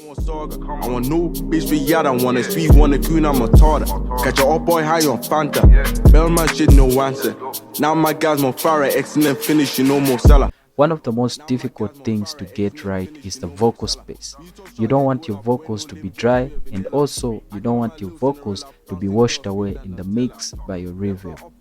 I want new bitch be yada, want a sweet, want a goon, I'm a tartar. Catch your old boy high on Fanta. Bell my shit, no answer. Now my guys more fire, excellent finish, you know more seller. One of the most difficult things to get right is the vocal space. You don't want your vocals to be dry, and also you don't want your vocals to be washed away in the mix by your reverb.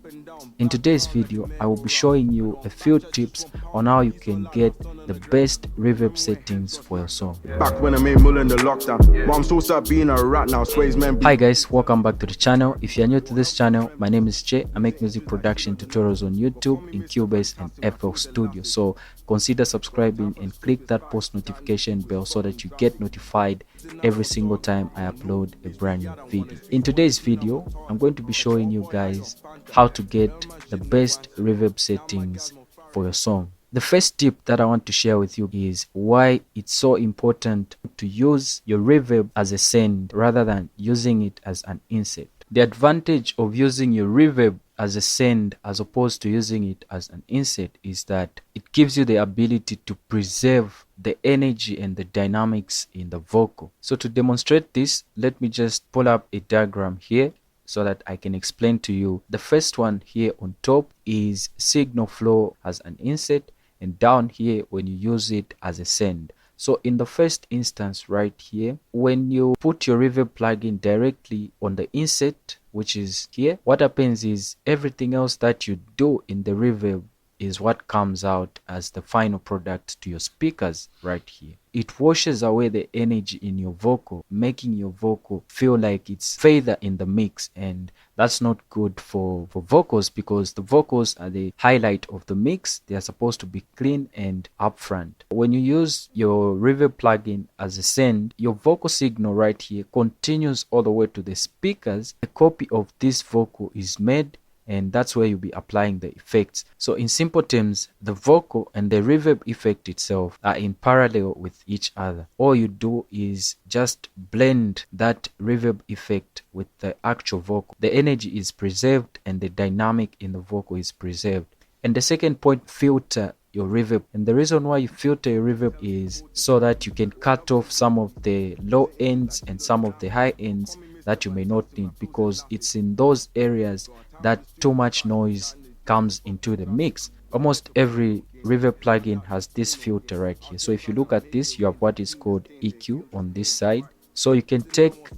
In today's video, I will be showing you a few tips on how you can get the best reverb settings for your song. Back when I made Muller in the lockdown, but I'm so sad being a rat now. Sways man. Hi guys, welcome back to the channel. If you're new to this channel, my name is Jay. I make music production tutorials on YouTube, in Cubase and FL Studio. So consider subscribing and click that post notification bell so that you get notified every single time I upload a brand new video. In today's video, I'm going to be showing you guys how to get the best reverb settings for your song. The first tip that I want to share with you is why it's so important to use your reverb as a send rather than using it as an insert. The advantage of using your reverb as a send as opposed to using it as an insert is that it gives you the ability to preserve the energy and the dynamics in the vocal. So to demonstrate this, let me just pull up a diagram here so that I can explain to you. The first one here on top is signal flow as an insert, and down here when you use it as a send. So in the first instance right here, when you put your reverb plugin directly on the insert, which is here, what happens is everything else that you do in the reverb is what comes out as the final product to your speakers right here. It washes away the energy in your vocal, making your vocal feel like it's further in the mix, and that's not good for vocals, because the vocals are the highlight of the mix. They are supposed to be clean and upfront. When you use your reverb plugin as a send, your vocal signal right here continues all the way to the speakers. A copy of this vocal is made, and that's where you'll be applying the effects. So in simple terms, the vocal and the reverb effect itself are in parallel with each other. All you do is just blend that reverb effect with the actual vocal. The energy is preserved and the dynamic in the vocal is preserved. And the second point, filter your reverb. And the reason why you filter your reverb is so that you can cut off some of the low ends and some of the high ends that you may not need, because it's in those areas that too much noise comes into the mix. Almost every reverb plugin has this filter right here. So if you look at this, you have what is called EQ on this side. So you can take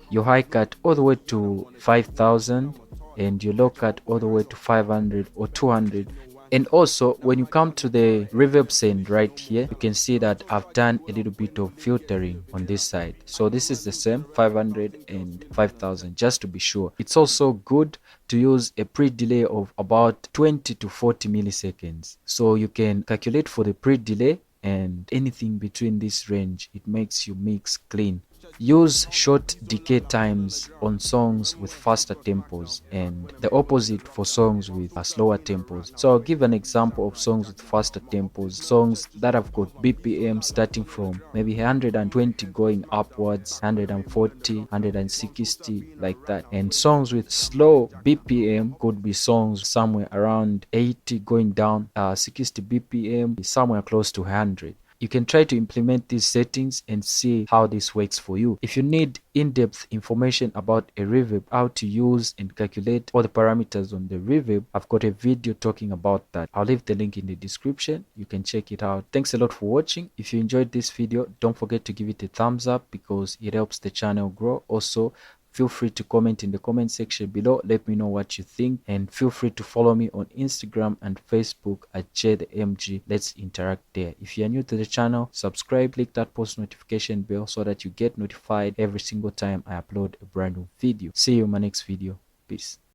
your high cut all the way to 5000 and your low cut all the way to 500 or 200. And also when you come to the reverb send right here, you can see that I've done a little bit of filtering on this side. So this is the same 500 and 5000, just to be sure. It's also good to use a pre-delay of about 20 to 40 milliseconds. So you can calculate for the pre-delay, and anything between this range, it makes your mix clean. Use short decay times on songs with faster tempos, and the opposite for songs with slower tempos. So I'll give an example of songs with faster tempos, songs that have got BPM starting from maybe 120 going upwards, 140, 160, like that. And songs with slow BPM could be songs somewhere around 80 going down, 60 BPM, somewhere close to 100. You can try to implement these settings and see how this works for you. If you need in-depth information about a reverb, how to use and calculate all the parameters on the reverb, I've got a video talking about that. I'll leave the link in the description. You can check it out. Thanks a lot for watching. If you enjoyed this video, don't forget to give it a thumbs up because it helps the channel grow. Also, feel free to comment in the comment section below. Let me know what you think, and feel free to follow me on Instagram and Facebook at TheMg. Let's interact there. If you are new to the channel, subscribe, click that post notification bell so that you get notified every single time I upload a brand new video. See you in my next video. Peace.